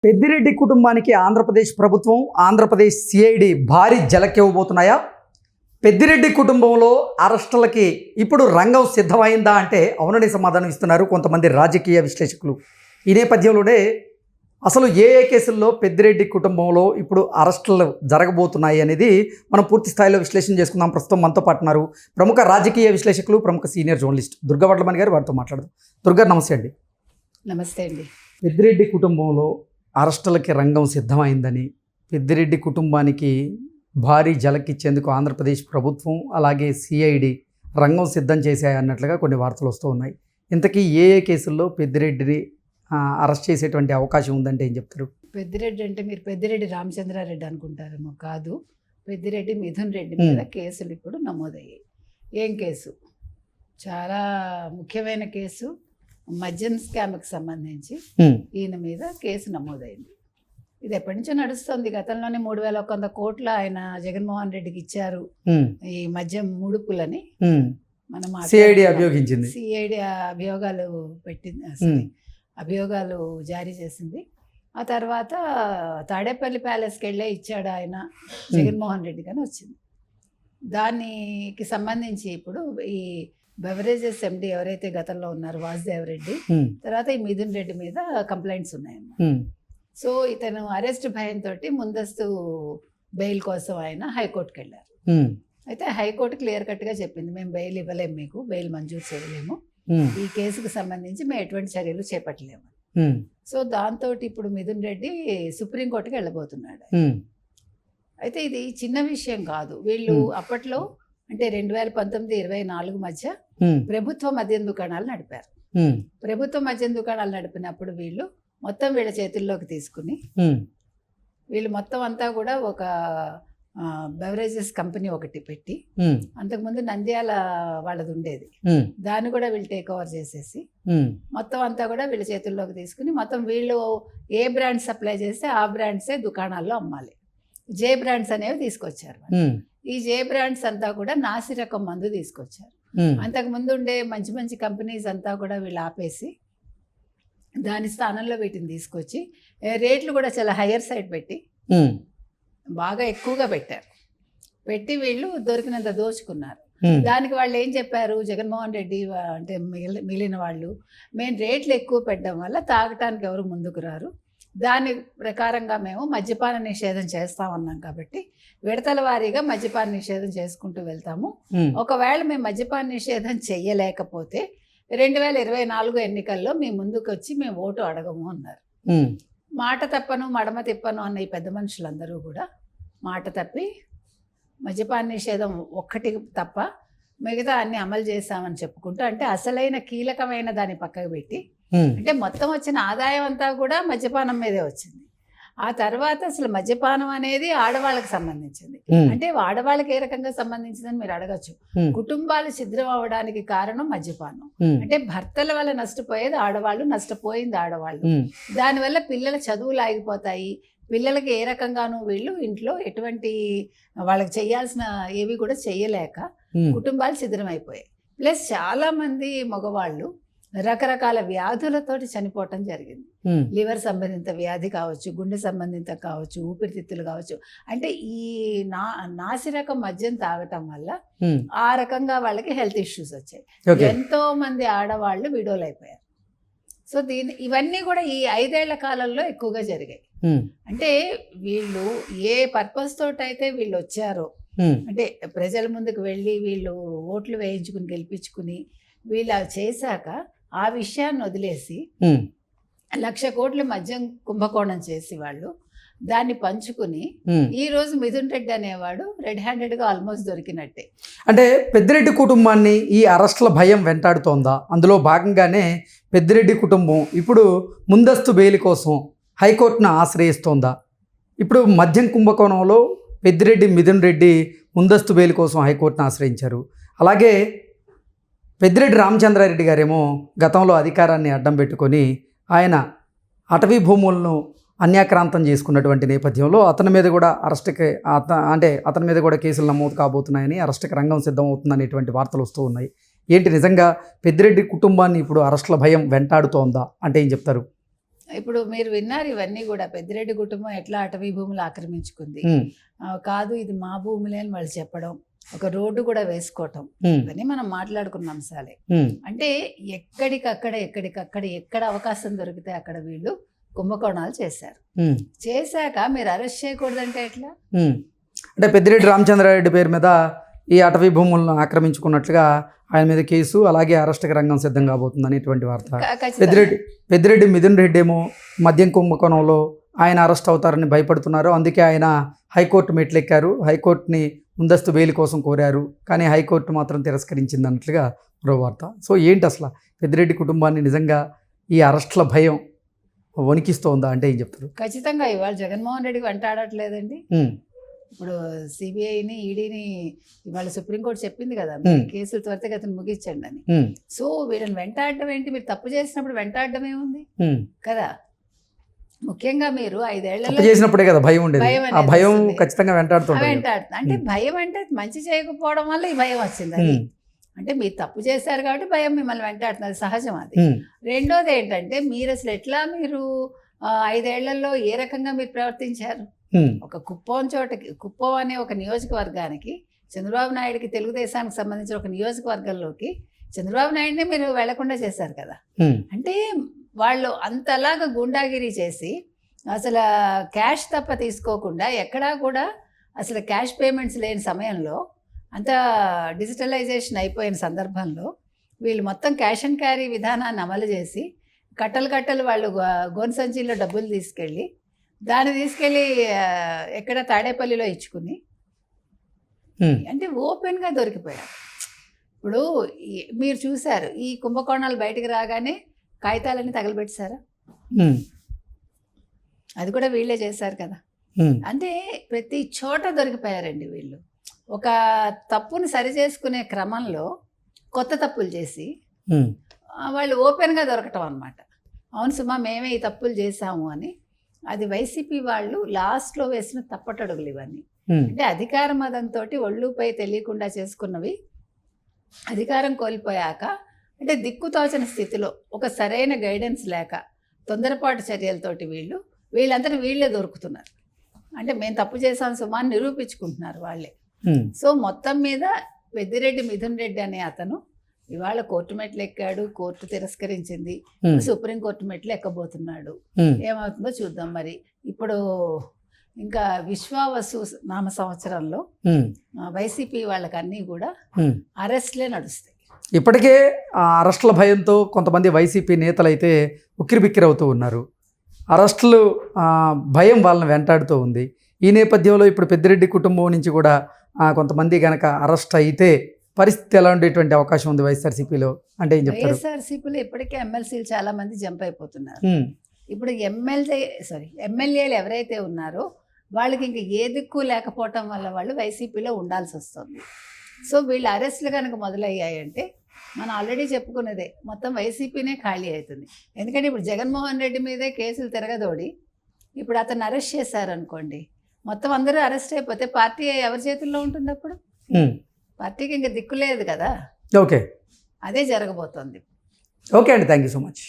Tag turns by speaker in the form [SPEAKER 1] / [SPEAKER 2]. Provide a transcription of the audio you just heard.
[SPEAKER 1] పెద్దిరెడ్డి కుటుంబానికి ఆంధ్రప్రదేశ్ ప్రభుత్వం, ఆంధ్రప్రదేశ్ సిఐడి భారీ జలకివ్వబోతున్నాయా? పెద్దిరెడ్డి కుటుంబంలో అరెస్టులకి ఇప్పుడు రంగం సిద్ధమైందా అంటే అవునని సమాధానం ఇస్తున్నారు కొంతమంది రాజకీయ విశ్లేషకులు. ఈ నేపథ్యంలోనే అసలు ఏ కేసుల్లో పెద్దిరెడ్డి కుటుంబంలో ఇప్పుడు అరెస్టులు జరగబోతున్నాయి అనేది మనం పూర్తి స్థాయిలో విశ్లేషణ చేసుకుందాం. ప్రస్తుతం మనతో పాటు ఉన్నారు ప్రముఖ రాజకీయ విశ్లేషకులు, ప్రముఖ సీనియర్ జర్నలిస్ట్ దుర్గా వడ్లమణి గారు. వారితో మాట్లాడదాం. దుర్గా, నమస్తే అండి.
[SPEAKER 2] నమస్తే అండి.
[SPEAKER 1] పెద్దిరెడ్డి కుటుంబంలో అరెస్టులకి రంగం సిద్ధమైందని, పెద్దిరెడ్డి కుటుంబానికి భారీ జలకిచ్చేందుకు ఆంధ్రప్రదేశ్ ప్రభుత్వం అలాగే సిఐడి రంగం సిద్ధం చేశాయన్నట్లుగా కొన్ని వార్తలు వస్తూ ఉన్నాయి. ఇంతకీ ఏ కేసుల్లో పెద్దిరెడ్డిని అరెస్ట్ చేసేటువంటి అవకాశం ఉందంటే ఏం చెప్తారు?
[SPEAKER 2] పెద్దిరెడ్డి అంటే మీరు పెద్దిరెడ్డి రామచంద్రారెడ్డి అనుకుంటారేమో. కాదు, పెద్దిరెడ్డి మిథున్ రెడ్డి మీద కేసులు ఇప్పుడు నమోదయ్యాయి. ఏం కేసు? చాలా ముఖ్యమైన కేసు. మద్యం స్కామ్కి సంబంధించి ఈయన మీద కేసు నమోదైంది. ఇది ఎప్పటి నుంచో నడుస్తుంది. గతంలోనే 3,100 కోట్లు ఆయన జగన్మోహన్ రెడ్డికి ఇచ్చారు ఈ మద్యం ముడుపులని మనం
[SPEAKER 1] సిఐడి అభియోగించింది.
[SPEAKER 2] సిఐడి అభియోగాలు పెట్టింది, అభియోగాలు జారీ చేసింది. ఆ తర్వాత తాడేపల్లి ప్యాలెస్కి వెళ్ళే ఇచ్చాడు ఆయన జగన్మోహన్ రెడ్డి కానీ వచ్చింది. దానికి సంబంధించి ఇప్పుడు ఈ బెవరేజెస్ ఎండి ఎవరైతే గతంలో ఉన్నారు వాసుదేవ్ రెడ్డి, తర్వాత ఈ మిథున్ రెడ్డి మీద కంప్లైంట్స్ ఉన్నాయన్నమాట. సో ఇతను అరెస్ట్ భయంతో ముందస్తు బెయిల్ కోసం ఆయన హైకోర్టుకి వెళ్ళారు. అయితే హైకోర్టు క్లియర్ కట్గా చెప్పింది, మేము బెయిల్ ఇవ్వలేము, మీకు బెయిల్ మంజూరు చేయలేము, ఈ కేసుకు సంబంధించి మేము ఎటువంటి చర్యలు చేపట్టలేము. సో దాంతో ఇప్పుడు మిథున్ రెడ్డి సుప్రీంకోర్టుకి వెళ్ళబోతున్నాడు. అయితే ఇది చిన్న విషయం కాదు. వీళ్ళు అప్పట్లో అంటే 2019-24 మధ్య ప్రభుత్వ మద్యం దుకాణాలు నడిపారు. ప్రభుత్వ మద్యం దుకాణాలు నడిపినప్పుడు వీళ్ళు మొత్తం వీళ్ళ చేతుల్లోకి తీసుకుని వీళ్ళు మొత్తం అంతా కూడా ఒక బెవరేజెస్ కంపెనీ ఒకటి పెట్టి, అంతకుముందు నంద్యాల వాళ్ళది ఉండేది, దాన్ని కూడా వీళ్ళు టేక్ ఓవర్ చేసేసి మొత్తం అంతా కూడా వీళ్ళ చేతుల్లోకి తీసుకుని మొత్తం వీళ్ళు ఏ బ్రాండ్ సప్లై చేస్తే ఆ బ్రాండ్సే దుకాణాల్లో అమ్మాలి. జే బ్రాండ్స్ అనేవి తీసుకొచ్చారు. ఈ జే బ్రాండ్స్ అంతా కూడా నాసి రకం మందు తీసుకొచ్చారు. అంతకుముందు ఉండే మంచి మంచి కంపెనీస్ అంతా కూడా వీళ్ళు ఆపేసి దాని స్థానంలో వీటిని తీసుకొచ్చి రేట్లు కూడా చాలా హయ్యర్ సైడ్ పెట్టి బాగా ఎక్కువగా పెట్టి వీళ్ళు దొరికినంత దోచుకున్నారు. దానికి వాళ్ళు ఏం చెప్పారు, జగన్మోహన్ రెడ్డి అంటే మిగిలిన వాళ్ళు, మేము రేట్లు ఎక్కువ పెట్టడం వల్ల తాగటానికి ఎవరు ముందుకు రారు, దాని ప్రకారంగా మేము మద్యపాన నిషేధం చేస్తామన్నాం కాబట్టి విడతల వారీగా మద్యపాన నిషేధం చేసుకుంటూ వెళ్తాము. ఒకవేళ మేము మద్యపాన నిషేధం చెయ్యలేకపోతే 2024 ఎన్నికల్లో మీ ముందుకు వచ్చి మేము ఓటు అడగము అన్నారు. మాట తప్పను మడమ తిప్పను అన్న ఈ పెద్ద మనుషులందరూ కూడా మాట తప్పి మద్యపాన నిషేధం ఒక్కటి తప్ప మిగతా అన్ని అమలు చేస్తామని చెప్పుకుంటూ, అంటే అసలైన కీలకమైన దాన్ని పక్కకు పెట్టి, అంటే మొత్తం వచ్చిన ఆదాయం అంతా కూడా మద్యపానం మీదే వచ్చింది. ఆ తర్వాత అసలు మద్యపానం అనేది ఆడవాళ్ళకి సంబంధించింది. అంటే ఆడవాళ్ళకి ఏ రకంగా సంబంధించిందని మీరు అడగచ్చు. కుటుంబాలు ఛిద్రం అవ్వడానికి కారణం మద్యపానం. అంటే భర్తల వల్ల నష్టపోయేది ఆడవాళ్ళు, నష్టపోయింది ఆడవాళ్ళు. దానివల్ల పిల్లల చదువులు ఆగిపోతాయి. పిల్లలకి ఏ రకంగానూ వీళ్ళు ఇంట్లో ఎటువంటి వాళ్ళకి చేయాల్సిన ఏవి కూడా చెయ్యలేక కుటుంబాలు ఛిద్రమైపోయాయి. ప్లస్ చాలా మంది మగవాళ్ళు రకరకాల వ్యాధులతోటి చనిపోవటం జరిగింది. లివర్ సంబంధిత వ్యాధి కావచ్చు, గుండె సంబంధిత కావచ్చు, ఊపిరితిత్తులు కావచ్చు. అంటే ఈ నాసిరకం మద్యం తాగటం వల్ల ఆ రకంగా వాళ్ళకి హెల్త్ ఇష్యూస్ వచ్చాయి. ఎంతో మంది ఆడవాళ్ళు విడోలు అయిపోయారు. సో ఇవన్నీ కూడా ఈ 5 ఏళ్ల కాలంలో ఎక్కువగా జరిగాయి. అంటే వీళ్ళు ఏ పర్పస్ తోటైతే వీళ్ళు వచ్చారో, అంటే ప్రజల ముందుకు వెళ్ళి వీళ్ళు ఓట్లు వేయించుకుని గెలిపించుకుని వీళ్ళు చేశాక ఆ విషయాన్ని వదిలేసి 1,00,000 కోట్ల మద్యం కుంభకోణం చేసి వాళ్ళు దాన్ని పంచుకుని ఈ రోజు మిథున్ రెడ్డి అనేవాడు రెడ్ హ్యాండెడ్గా ఆల్మోస్ట్ దొరికినట్టే.
[SPEAKER 1] అంటే పెద్దిరెడ్డి కుటుంబాన్ని ఈ అరెస్టుల భయం వెంటాడుతోందా? అందులో భాగంగానే పెద్దిరెడ్డి కుటుంబం ఇప్పుడు ముందస్తు బెయిల్ కోసం హైకోర్టును ఆశ్రయిస్తోందా? ఇప్పుడు మద్యం కుంభకోణంలో పెద్దిరెడ్డి మిథున్ రెడ్డి ముందస్తు బెయిల్ కోసం హైకోర్టును ఆశ్రయించారు. అలాగే పెద్దిరెడ్డి రామచంద్రారెడ్డి గారేమో గతంలో అధికారాన్ని అడ్డం పెట్టుకొని ఆయన అటవీ భూములను అన్యాక్రాంతం చేసుకున్నటువంటి నేపథ్యంలో అతని మీద కూడా అతని మీద కూడా కేసులు నమోదు కాబోతున్నాయని, అరెస్టుకి రంగం సిద్ధం అవుతుందనేటువంటి వార్తలు వస్తూ ఉన్నాయి. ఏంటి నిజంగా పెద్దిరెడ్డి కుటుంబాన్ని ఇప్పుడు అరెస్టుల భయం వెంటాడుతోందా అంటే ఏం చెప్తారు?
[SPEAKER 2] ఇప్పుడు మీరు విన్నారు ఇవన్నీ కూడా, పెద్దిరెడ్డి కుటుంబం ఎట్లా అటవీ భూములు ఆక్రమించుకుంది,
[SPEAKER 1] ఉమ్,
[SPEAKER 2] కాదు ఇది మా భూములే అని వాళ్ళు చెప్పడం, ఒక రోడ్డు కూడా వేసుకోవటం,
[SPEAKER 1] ఉమ్,
[SPEAKER 2] ఇవన్నీ మనం మాట్లాడుకున్న అంశాలే.
[SPEAKER 1] ఉమ్,
[SPEAKER 2] అంటే ఎక్కడికక్కడ ఎక్కడ అవకాశం దొరికితే అక్కడ వీళ్ళు కుంభకోణాలు చేశారు.
[SPEAKER 1] ఉమ్,
[SPEAKER 2] చేశాక మీరు అరెస్ట్ చేయకూడదంటే ఎట్లా?
[SPEAKER 1] ఉమ్. అంటే పెద్దిరెడ్డి రామచంద్రారెడ్డి పేరు మీద ఈ అటవీ భూములను ఆక్రమించుకున్నట్లుగా ఆయన మీద కేసు, అలాగే అరెస్ట్కి రంగం సిద్ధం కాబోతుంది అనేటువంటి వార్త.
[SPEAKER 2] ఖచ్చితంగా.
[SPEAKER 1] పెద్దిరెడ్డి మిథున్ రెడ్డి ఏమో మద్యం కుంభకోణంలో ఆయన అరెస్ట్ అవుతారని భయపడుతున్నారు, అందుకే ఆయన హైకోర్టు మెట్లెక్కారు, హైకోర్టుని ముందస్తు బెయిల్ కోసం కోరారు, కానీ హైకోర్టు మాత్రం తిరస్కరించింది అన్నట్లుగా మరో వార్త. సో ఏంటి అసలు పెద్దిరెడ్డి కుటుంబాన్ని నిజంగా ఈ అరెస్ట్ల భయం వణికిస్తోందా అంటే ఏం చెప్తారు?
[SPEAKER 2] ఖచ్చితంగా ఇవాళ జగన్మోహన్ రెడ్డి వెంటాడట్లేదండి.
[SPEAKER 1] ఉమ్,
[SPEAKER 2] ఇప్పుడు సిబిఐని, ఈడీని ఇవాళ సుప్రీంకోర్టు చెప్పింది కదా, కేసులు త్వరితగతిని ముగించండి అని.
[SPEAKER 1] ఉమ్,
[SPEAKER 2] సో వీళ్ళని వెంటాడడం ఏంటి? మీరు తప్పు చేసినప్పుడు వెంటాడడం ఏముంది
[SPEAKER 1] ఉమ్.
[SPEAKER 2] కదా. ముఖ్యంగా మీరు
[SPEAKER 1] తప్పు
[SPEAKER 2] 5 ఏళ్లలో
[SPEAKER 1] చేసినప్పుడే కదా భయం ఉండేది,
[SPEAKER 2] భయం
[SPEAKER 1] ఆ
[SPEAKER 2] అనేది
[SPEAKER 1] భయం
[SPEAKER 2] వస్తుంది.
[SPEAKER 1] ఖచ్చితంగా వెంటాడుతుంది.
[SPEAKER 2] వెంటాడుతుంది అంటే భయం అంటే మంచి చేయకపోవడం వల్ల ఈ భయం వచ్చింది. అది అంటే మీరు తప్పు చేశారు కాబట్టి భయం మిమ్మల్ని వెంటాడుతుంది, అది సహజం. అది రెండోది ఏంటంటే మీరు అసలు ఎట్లా మీరు 5 ఏళ్లలో ఏ రకంగా మీరు ప్రవర్తించారు? ఒక కుప్పం అనే ఒక నియోజకవర్గానికి, చంద్రబాబు నాయుడుకి తెలుగుదేశానికి సంబంధించిన ఒక నియోజకవర్గంలోకి చంద్రబాబు నాయుడిని మీరు వెళ్లకుండా చేశారు కదా. అంటే వాళ్ళు అంతలాగా గుండాగిరి చేసి అసలు క్యాష్ తప్ప తీసుకోకుండా, ఎక్కడా కూడా అసలు క్యాష్ పేమెంట్స్ లేని సమయంలో, అంత డిజిటలైజేషన్ అయిపోయిన సందర్భంలో వీళ్ళు మొత్తం క్యాష్ అండ్ క్యారీ విధానాన్ని అమలు చేసి కట్టలు వాళ్ళు గోను సంచిలో డబ్బులు తీసుకెళ్ళి దాన్ని తీసుకెళ్ళి ఎక్కడ తాడేపల్లిలో ఇచ్చుకుని అంటే ఓపెన్గా దొరికిపోయారు. ఇప్పుడు మీరు చూశారు ఈ కుంభకోణాలు బయటకు రాగానే కాగితాలన్నీ తగలబెట్టారా? అది కూడా వీళ్ళే చేశారు కదా. అంటే ప్రతి చోట దొరికిపోయారండి వీళ్ళు. ఒక తప్పుని సరిచేసుకునే క్రమంలో కొత్త తప్పులు చేసి వాళ్ళు ఓపెన్గా దొరకటం అన్నమాట. అవును సుమా, మేమే ఈ తప్పులు చేశాము అని. అది వైసీపీ వాళ్ళు లాస్ట్లో వేసిన తప్పటడుగులు ఇవన్నీ. అంటే అధికార మదంతో ఒళ్ళుపై తెలియకుండా చేసుకున్నవి. అధికారం కోల్పోయాక అంటే దిక్కుతోచని స్థితిలో, ఒక సరైన గైడెన్స్ లేక, తొందరపాటు చర్యలతోటి వీళ్ళంతా వీళ్ళే దొరుకుతున్నారు. అంటే మేము తప్పు చేసాం సుమా అని నిరూపించుకుంటున్నారు వాళ్ళే. సో మొత్తం మీద పెద్దిరెడ్డి మిథున్ రెడ్డి అనే అతను ఇవాళ కోర్టు మెట్లు ఎక్కాడు, కోర్టు తిరస్కరించింది, సుప్రీంకోర్టు మెట్లు ఎక్కబోతున్నాడు. ఏమవుతుందో చూద్దాం. మరి ఇప్పుడు ఇంకా విశ్వావసు నామ సంవత్సరంలో వైసీపీ వాళ్ళకి అన్నీ కూడా అరెస్ట్లే నడుస్తాయి.
[SPEAKER 1] ఇప్పటికే అరెస్టుల భయంతో కొంతమంది వైసీపీ నేతలు అయితే ఉక్కిరిబిక్కిరవుతూ ఉన్నారు. అరెస్టులు భయం వాళ్ళని వెంటాడుతూ ఉంది. ఈ నేపథ్యంలో ఇప్పుడు పెద్దిరెడ్డి కుటుంబం నుంచి కూడా కొంతమంది కనుక అరెస్ట్ అయితే పరిస్థితి ఎలా ఉండేటువంటి అవకాశం ఉంది వైఎస్ఆర్సీపీలో అంటే ఏం చెప్తారు?
[SPEAKER 2] వైఎస్ఆర్సీపీలో ఇప్పటికే ఎమ్మెల్సీలు చాలా మంది జంప్ అయిపోతున్నారు. ఇప్పుడు ఎమ్మెల్యేలు ఎవరైతే ఉన్నారో వాళ్ళకి ఇంకా ఏ దిక్కు లేకపోవటం వల్ల వాళ్ళు వైసీపీలో ఉండాల్సి వస్తుంది. సో వీళ్ళ అరెస్టులు కనుక మొదలయ్యాయంటే మనం ఆల్రెడీ చెప్పుకున్నదే, మొత్తం వైసీపీనే ఖాళీ అవుతుంది. ఎందుకంటే ఇప్పుడు జగన్మోహన్ రెడ్డి మీదే కేసులు తిరగదోడి ఇప్పుడు అతను అరెస్ట్ చేశారనుకోండి, మొత్తం అందరూ అరెస్ట్ అయిపోతే పార్టీ ఎవరి చేతుల్లో ఉంటుంది? అప్పుడు పార్టీకి ఇంకా దిక్కు లేదు కదా.
[SPEAKER 1] ఓకే,
[SPEAKER 2] అదే జరగబోతోంది.
[SPEAKER 1] ఓకే అండి, థ్యాంక్ యూ సో మచ్.